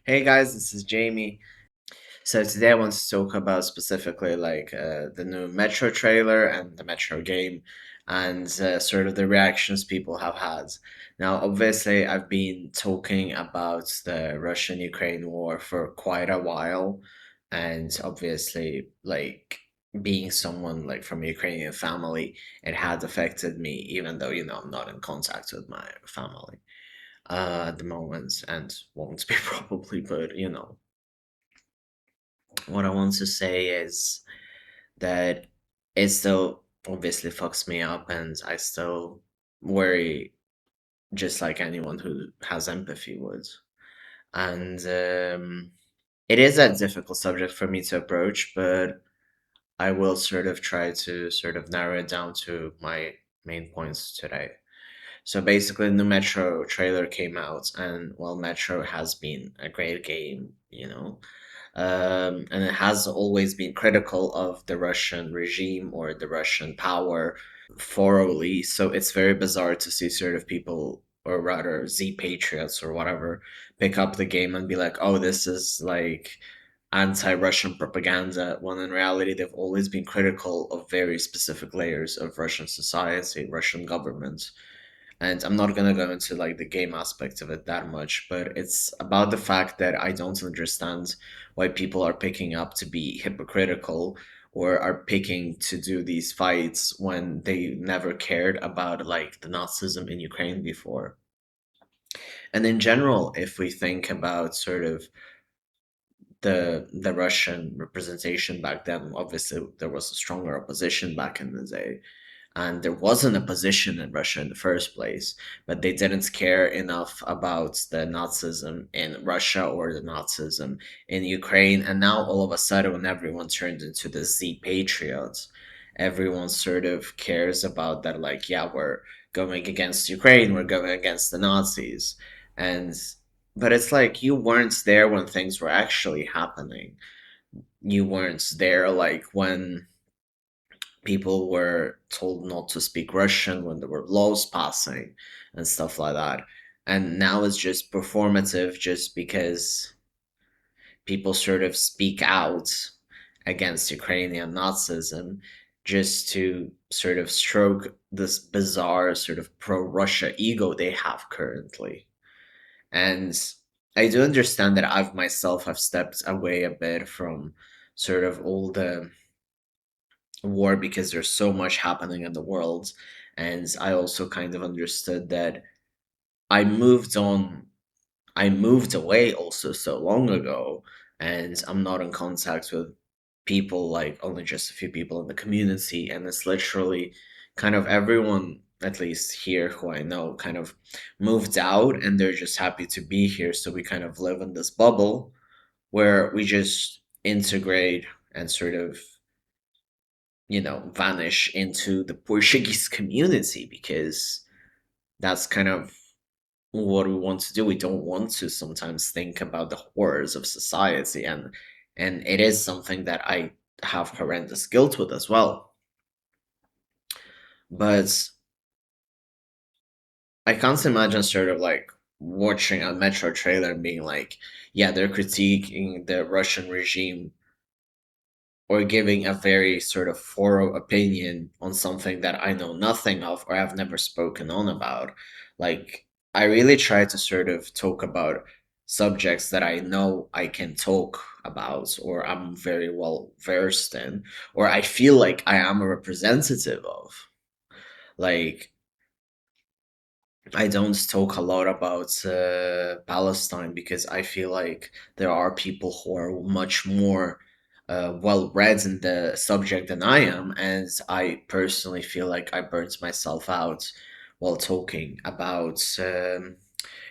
Hey guys, this is Jamie. So today I want to talk about specifically the new Metro trailer and the Metro game and sort of the reactions people have had. Now, obviously, I've been talking about the Russian-Ukraine war for quite a while, and obviously, being someone like from a Ukrainian family, it had affected me, even though, I'm not in contact with my family at the moment and won't be probably, but what I want to say is that it still obviously fucks me up, and I still worry just like anyone who has empathy would. And it is a difficult subject for me to approach, but I will sort of try to sort of narrow it down to my main points today. So basically, the new Metro trailer came out, and well, Metro has been a great game, and it has always been critical of the Russian regime or the Russian power thoroughly. So it's very bizarre to see sort of people, or rather Z patriots or whatever, pick up the game and be like, "Oh, this is like anti-Russian propaganda," when in reality they've always been critical of very specific layers of Russian society, Russian government. And I'm not gonna go into like the game aspect of it that much, but it's about the fact that I don't understand why people are picking up to be hypocritical or are picking to do these fights when they never cared about like the Nazism in Ukraine before. And in general, if we think about sort of the Russian representation back then, obviously there was a stronger opposition back in the day, and there wasn't a position in Russia in the first place, but they didn't care enough about the Nazism in Russia or the Nazism in Ukraine. And now all of a sudden, when everyone turned into the Z patriots, everyone sort of cares about that, like, yeah, we're going against Ukraine, we're going against the Nazis. And but it's like you weren't there when things were actually happening. You weren't there like when people were told not to speak Russian, when there were laws passing and stuff like that. And now it's just performative just because people sort of speak out against Ukrainian Nazism just to sort of stroke this bizarre sort of pro Russia ego they have currently. And I do understand that I've myself have stepped away a bit from sort of all the war because there's so much happening in the world. And I also kind of understood that I moved on, I moved away also so long ago, and I'm not in contact with people, like only just a few people in the community. And it's literally kind of everyone, at least here who I know, kind of moved out and they're just happy to be here. So we kind of live in this bubble where we just integrate and sort of vanish into the Portuguese community because that's kind of what we want to do. We don't want to sometimes think about the horrors of society, and it is something that I have horrendous guilt with as well. But I can't imagine sort of like watching a Metro trailer and being like, yeah, they're critiquing the Russian regime or giving a very sort of thorough opinion on something that I know nothing of or have never spoken on about. Like, I really try to sort of talk about subjects that I know I can talk about or I'm very well versed in, or I feel like I am a representative of. Like, I don't talk a lot about Palestine because I feel like there are people who are much more well read in the subject than I am, and I personally feel like I burnt myself out while talking about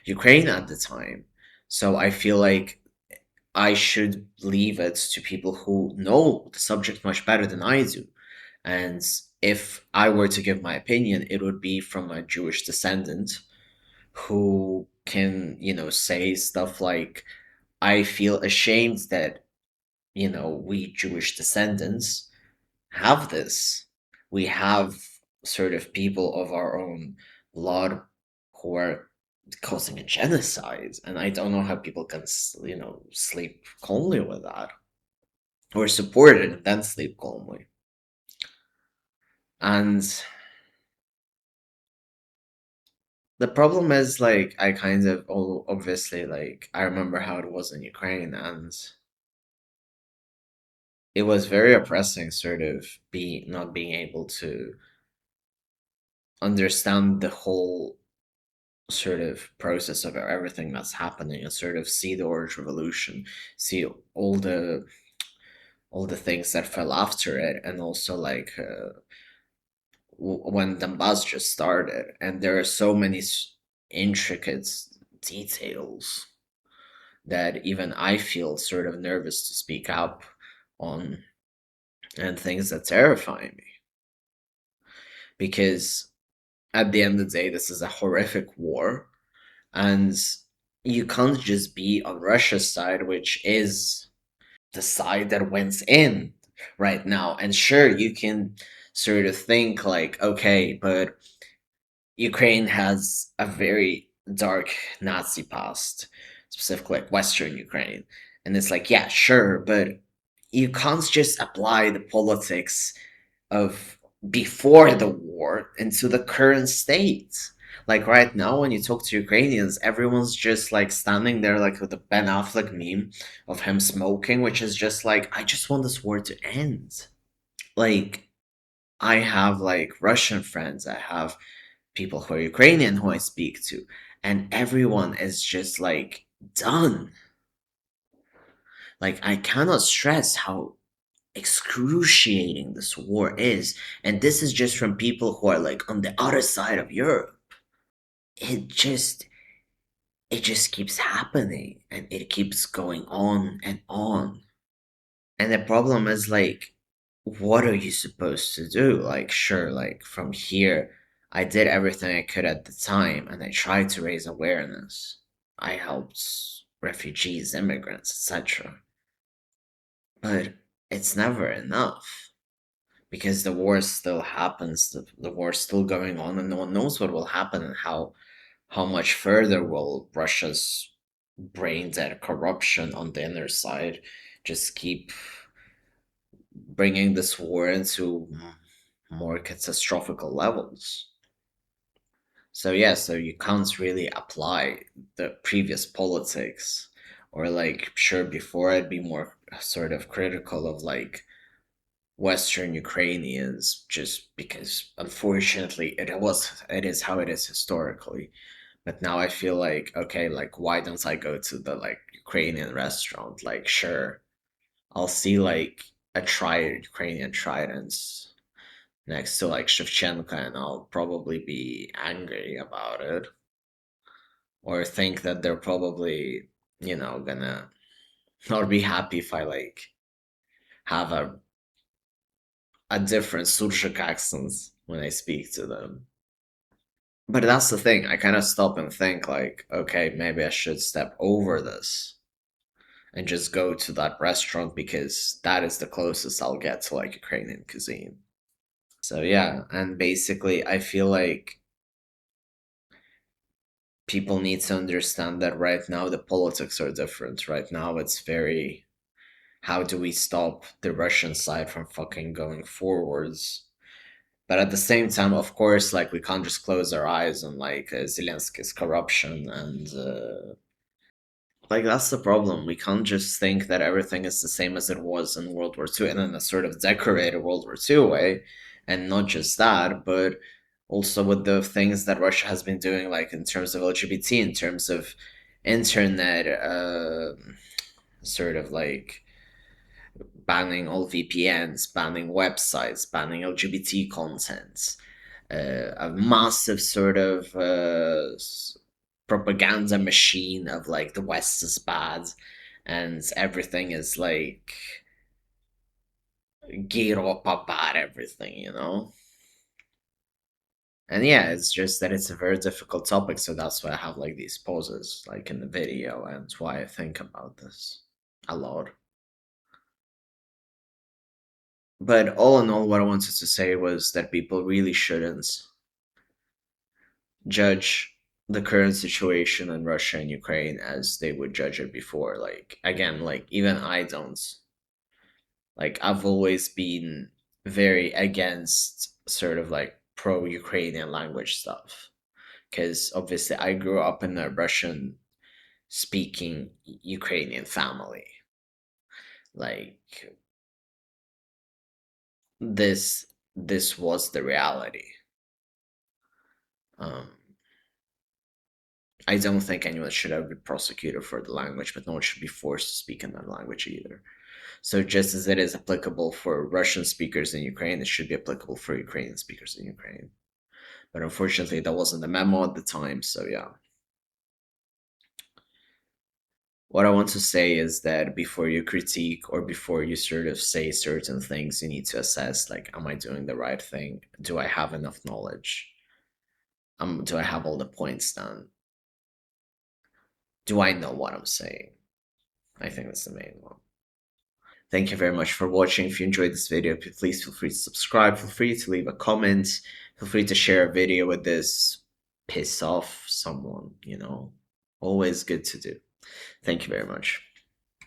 Ukraine at the time. So I feel like I should leave it to people who know the subject much better than I do. And if I were to give my opinion, it would be from a Jewish descendant who can, say stuff like, I feel ashamed that, we Jewish descendants have this. We have sort of people of our own blood who are causing a genocide, and I don't know how people can, sleep calmly with that, or support it and then sleep calmly. And the problem is, like, I kind of, obviously, like, I remember how it was in Ukraine, and it was very oppressing, sort of, be not being able to understand the whole sort of process of everything that's happening, and sort of see the Orange Revolution, see all the things that fell after it, and also, like, when Donbass just started, and there are so many intricate details that even I feel sort of nervous to speak up on, and things that terrify me, because at the end of the day, this is a horrific war, and you can't just be on Russia's side, which is the side that wins in right now. And sure, you can sort of think like, okay, but Ukraine has a very dark Nazi past, specifically like Western Ukraine. And it's like, yeah, sure, but you can't just apply the politics of before the war into the current state. Like right now, when you talk to Ukrainians, everyone's just like standing there, like with the Ben Affleck meme of him smoking, which is just like, I just want this war to end. Like, I have like Russian friends, I have people who are Ukrainian who I speak to, and everyone is just like done. Like, I cannot stress how excruciating this war is, and this is just from people who are like on the other side of Europe. It just it just keeps happening, and it keeps going on and on. And the problem is, like, what are you supposed to do? Like, sure, like, from here, I did everything I could at the time, and I tried to raise awareness. I helped refugees, immigrants, etc. But it's never enough, because the war still happens, the war's still going on, and no one knows what will happen, and how much further will Russia's brain dead corruption on the inner side just keep bringing this war into more catastrophical levels. So yeah, so you can't really apply the previous politics, or like, sure, before I'd be more sort of critical of like Western Ukrainians, just because unfortunately it is how it is historically. But now I feel like, okay, like, why don't I go to the like Ukrainian restaurant? Like, sure, I'll see like a Ukrainian tridents next to like Shevchenko, and I'll probably be angry about it, or think that they're probably, gonna not be happy if I like have a different Surjik accent when I speak to them. But that's the thing, I kind of stop and think like, okay, maybe I should step over this and just go to that restaurant, because that is the closest I'll get to like Ukrainian cuisine. So yeah, and basically I feel like people need to understand that right now the politics are different. Right now it's very, how do we stop the Russian side from fucking going forwards? But at the same time, of course, like, we can't just close our eyes on like Zelensky's corruption, and like, that's the problem. We can't just think that everything is the same as it was in World War II, and in a sort of decorated World War II way. And not just that, but also with the things that Russia has been doing, like in terms of LGBT, in terms of internet, sort of like banning all VPNs, banning websites, banning LGBT content, a massive sort of propaganda machine of like the West is bad, and everything is like Europa bad, everything. And yeah, it's just that it's a very difficult topic, so that's why I have like these pauses, like in the video, and it's why I think about this a lot. But all in all, what I wanted to say was that people really shouldn't judge the current situation in Russia and Ukraine as they would judge it before. Like again, like even I don't, like I've always been very against sort of like pro Ukrainian language stuff because obviously I grew up in a Russian speaking Ukrainian family. Like this this was the reality. Um, I don't think anyone should ever be prosecuted for the language, but no one should be forced to speak in that language either. So just as it is applicable for Russian speakers in Ukraine, it should be applicable for Ukrainian speakers in Ukraine. But unfortunately, that wasn't the memo at the time. So yeah, what I want to say is that before you critique or before you sort of say certain things, you need to assess like, am I doing the right thing? Do I have enough knowledge? Do I have all the points down? Do I know what I'm saying? I think that's the main one. Thank you very much for watching. If you enjoyed this video, please feel free to subscribe. Feel free to leave a comment. Feel free to share a video with this. Piss off someone, you know. Always good to do. Thank you very much.